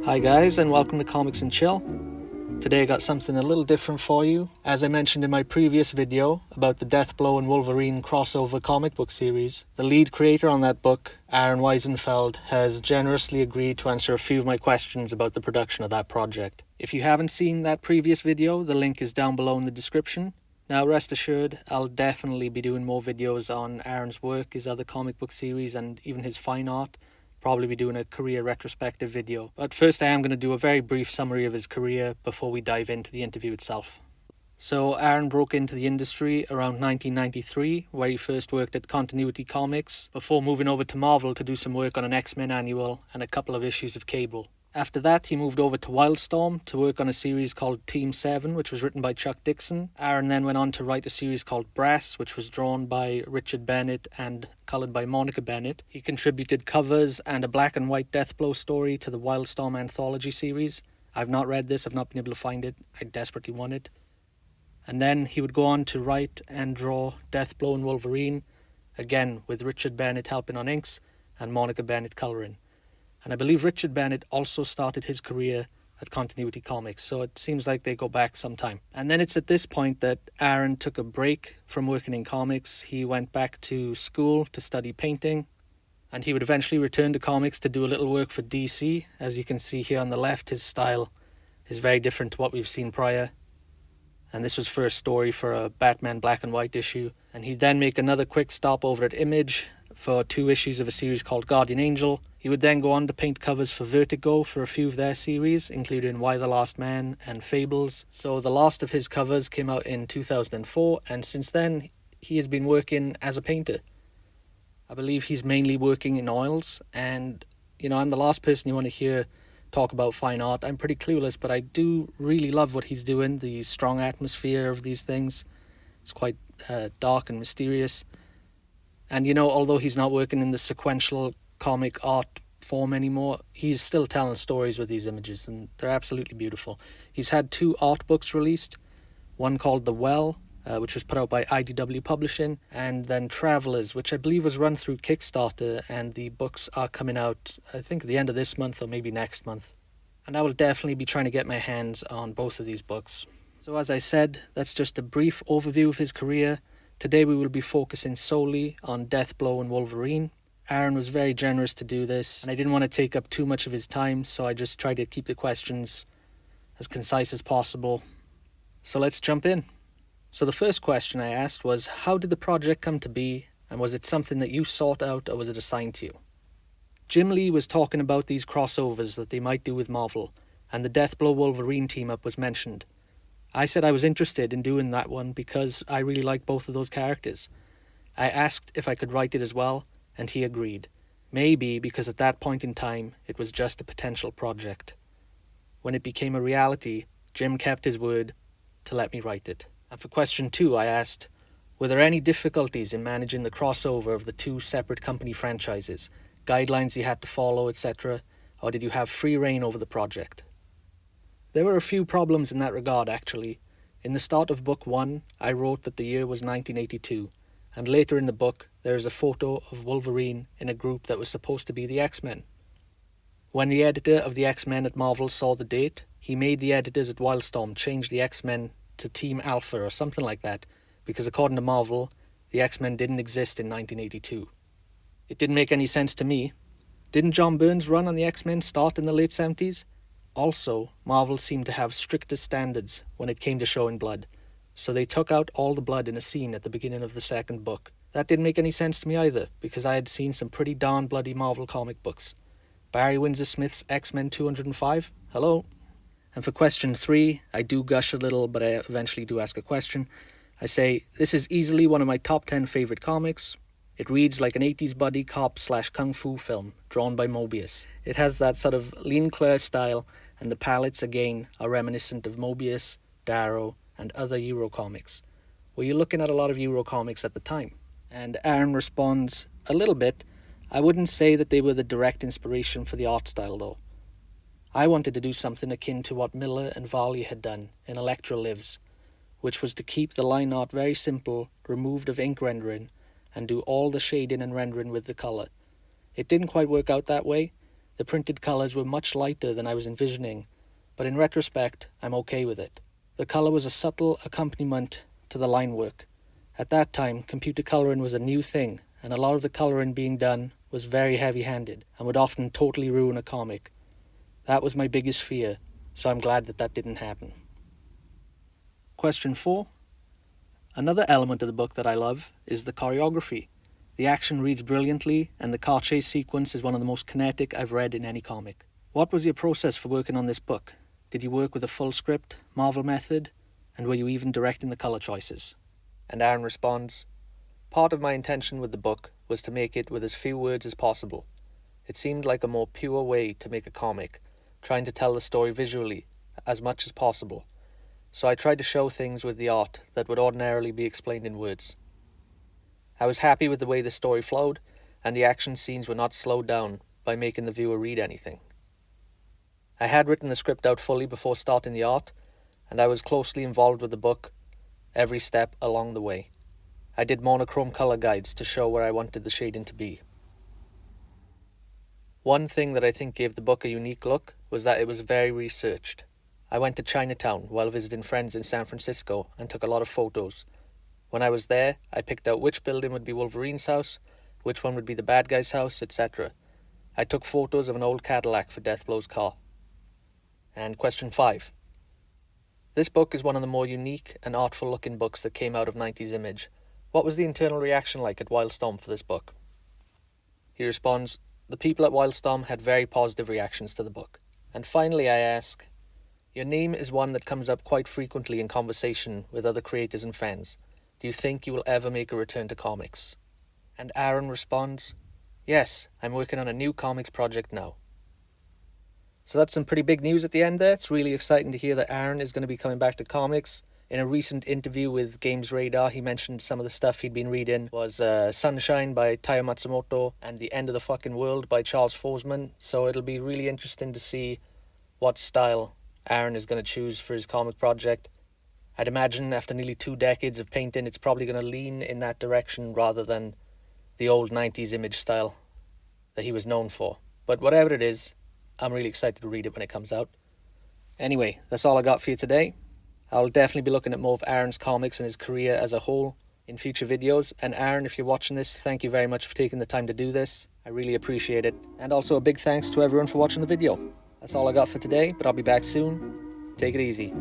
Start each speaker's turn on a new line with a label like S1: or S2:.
S1: Hi guys, and welcome to Comics and Chill. Today I got something a little different for you. As I mentioned in my previous video about the Deathblow and Wolverine crossover comic book series, the lead creator on that book, Aron Wiesenfeld, has generously agreed to answer a few of my questions about the production of that project. If you haven't seen that previous video, the link is down below in the description. Now rest assured, I'll definitely be doing more videos on Aron's work, his other comic book series, and even his fine art. Probably be doing a career retrospective video. But first I am going to do a very brief summary of his career before we dive into the interview itself. So Aron broke into the industry around 1993, where he first worked at Continuity Comics, before moving over to Marvel to do some work on an X-Men annual and a couple of issues of Cable. After that, he moved over to Wildstorm to work on a series called Team 7, which was written by Chuck Dixon. Aron then went on to write a series called Brass, which was drawn by Richard Bennett and coloured by Monica Bennett. He contributed covers and a black and white Deathblow story to the Wildstorm anthology series. I've not read this, I've not been able to find it. I desperately want it. And then he would go on to write and draw Deathblow and Wolverine, again with Richard Bennett helping on inks and Monica Bennett colouring. And I believe Richard Bennett also started his career at Continuity Comics, so it seems like they go back some time. And then it's at this point that Aron took a break from working in comics. He went back to school to study painting, and he would eventually return to comics to do a little work for DC. As you can see here on the left, his style is very different to what we've seen prior. And this was for a story for a Batman black and white issue. And he'd then make another quick stop over at Image for 2 issues of a series called Guardian Angel. He would then go on to paint covers for Vertigo for a few of their series, including Why the Last Man and Fables. So the last of his covers came out in 2004, and since then he has been working as a painter. I believe he's mainly working in oils, and I'm the last person you want to hear talk about fine art. I'm pretty clueless, but I do really love what he's doing, the strong atmosphere of these things. It's quite dark and mysterious. And although he's not working in the sequential comic art form anymore, he's still telling stories with these images, and they're absolutely beautiful. He's had 2 art books released, one called The Well, which was put out by IDW Publishing, and then Travelers, which I believe was run through Kickstarter, and the books are coming out, I think, at the end of this month or maybe next month. And I will definitely be trying to get my hands on both of these books. So as I said, that's just a brief overview of his career. Today we will be focusing solely on Deathblow and Wolverine. Aron was very generous to do this, and I didn't want to take up too much of his time, so I just tried to keep the questions as concise as possible. So let's jump in. So the first question I asked was, how did the project come to be, and was it something that you sought out, or was it assigned to you? Jim Lee was talking about these crossovers that they might do with Marvel, and the Deathblow Wolverine team-up was mentioned. I said I was interested in doing that one because I really like both of those characters. I asked if I could write it as well, and he agreed. Maybe because at that point in time, it was just a potential project. When it became a reality, Jim kept his word to let me write it. And for question 2, I asked, were there any difficulties in managing the crossover of the 2 separate company franchises, guidelines you had to follow, etc., or did you have free reign over the project? There were a few problems in that regard, actually. In the start of book 1, I wrote that the year was 1982, and later in the book, there is a photo of Wolverine in a group that was supposed to be the X-Men. When the editor of the X-Men at Marvel saw the date, he made the editors at Wildstorm change the X-Men to Team Alpha or something like that, because according to Marvel, the X-Men didn't exist in 1982. It didn't make any sense to me. Didn't John Byrne's run on the X-Men start in the late 70s? Also, Marvel seemed to have stricter standards when it came to showing blood, so they took out all the blood in a scene at the beginning of the second book. That didn't make any sense to me either, because I had seen some pretty darn bloody Marvel comic books. Barry Windsor Smith's X-Men 205? Hello? And for question 3, I do gush a little, but I eventually do ask a question. I say, this is easily one of my top 10 favourite comics. It reads like an 80s buddy cop / kung fu film, drawn by Mobius. It has that sort of lean clear style, and the palettes again are reminiscent of Mobius, Darrow, and other Euro comics. Were you looking at a lot of Euro comics at the time? And Aron responds, a little bit. I wouldn't say that they were the direct inspiration for the art style though. I wanted to do something akin to what Miller and Varley had done in Elektra Lives, which was to keep the line art very simple, removed of ink rendering, and do all the shading and rendering with the colour. It didn't quite work out that way, The printed colours were much lighter than I was envisioning, but in retrospect, I'm okay with it. The colour was a subtle accompaniment to the line work. At that time, computer colouring was a new thing, and a lot of the colouring being done was very heavy-handed and would often totally ruin a comic. That was my biggest fear, so I'm glad that didn't happen. Question 4. Another element of the book that I love is the choreography. The action reads brilliantly, and the car chase sequence is one of the most kinetic I've read in any comic. What was your process for working on this book? Did you work with a full script, Marvel method, and were you even directing the colour choices? And Aron responds, part of my intention with the book was to make it with as few words as possible. It seemed like a more pure way to make a comic, trying to tell the story visually as much as possible. So I tried to show things with the art that would ordinarily be explained in words. I was happy with the way the story flowed, and the action scenes were not slowed down by making the viewer read anything. I had written the script out fully before starting the art, and I was closely involved with the book every step along the way. I did monochrome colour guides to show where I wanted the shading to be. One thing that I think gave the book a unique look was that it was very researched. I went to Chinatown while visiting friends in San Francisco and took a lot of photos. When I was there, I picked out which building would be Wolverine's house, which one would be the bad guy's house, etc. I took photos of an old Cadillac for Deathblow's car. And question 5. This book is one of the more unique and artful looking books that came out of 90s Image. What was the internal reaction like at Wildstorm for this book? He responds, the people at Wildstorm had very positive reactions to the book. And finally I ask, your name is one that comes up quite frequently in conversation with other creators and fans. Do you think you will ever make a return to comics? And Aron responds, yes, I'm working on a new comics project now. So that's some pretty big news at the end there. It's really exciting to hear that Aron is going to be coming back to comics. In a recent interview with Games Radar, he mentioned some of the stuff he'd been reading was Sunshine by Taiyo Matsumoto and The End of the Fucking World by Charles Forsman. So it'll be really interesting to see what style Aron is going to choose for his comic project. I'd imagine after nearly 2 decades of painting, it's probably going to lean in that direction rather than the old 90s Image style that he was known for. But whatever it is, I'm really excited to read it when it comes out. Anyway, that's all I got for you today. I'll definitely be looking at more of Aron's comics and his career as a whole in future videos. And Aron, if you're watching this, thank you very much for taking the time to do this. I really appreciate it. And also a big thanks to everyone for watching the video. That's all I got for today, but I'll be back soon. Take it easy.